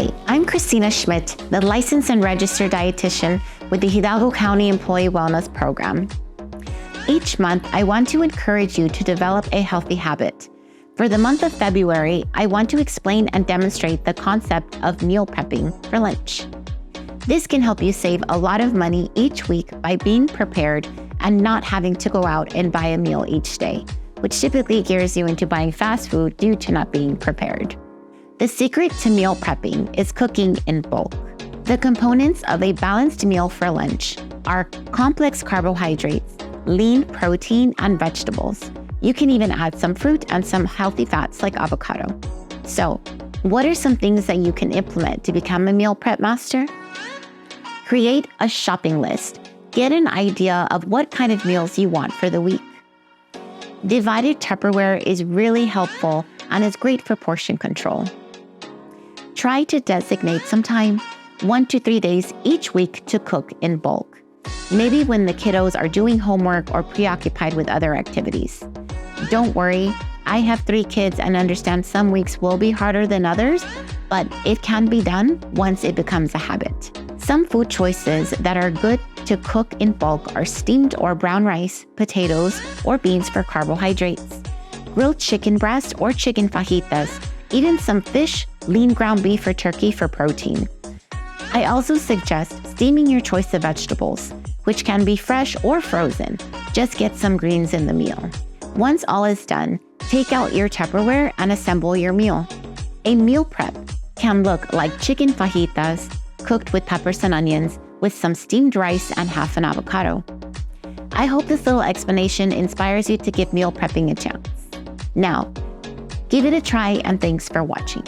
Hi, I'm Kristina Schmidt, the licensed and registered dietitian with the Hidalgo County Employee Wellness Program. Each month, I want to encourage you to develop a healthy habit. For the month of February, I want to explain and demonstrate the concept of meal prepping for lunch. This can help you save a lot of money each week by being prepared and not having to go out and buy a meal each day, which typically gears you into buying fast food due to not being prepared. The secret to meal prepping is cooking in bulk. The components of a balanced meal for lunch are complex carbohydrates, lean protein, and vegetables. You can even add some fruit and some healthy fats like avocado. So, what are some things that you can implement to become a meal prep master? Create a shopping list. Get an idea of what kind of meals you want for the week. Divided Tupperware is really helpful and is great for portion control. Try to designate some time, 1 to 3 days each week, to cook in bulk. Maybe when the kiddos are doing homework or preoccupied with other activities. Don't worry, I have 3 kids and understand some weeks will be harder than others, but it can be done once it becomes a habit. Some food choices that are good to cook in bulk are steamed or brown rice, potatoes, or beans for carbohydrates, grilled chicken breast or chicken fajitas, even some fish, lean ground beef or turkey for protein. I also suggest steaming your choice of vegetables, which can be fresh or frozen. Just get some greens in the meal. Once all is done, take out your Tupperware and assemble your meal. A meal prep can look like chicken fajitas cooked with peppers and onions with some steamed rice and half an avocado. I hope this little explanation inspires you to give meal prepping a chance. Now, give it a try and thanks for watching.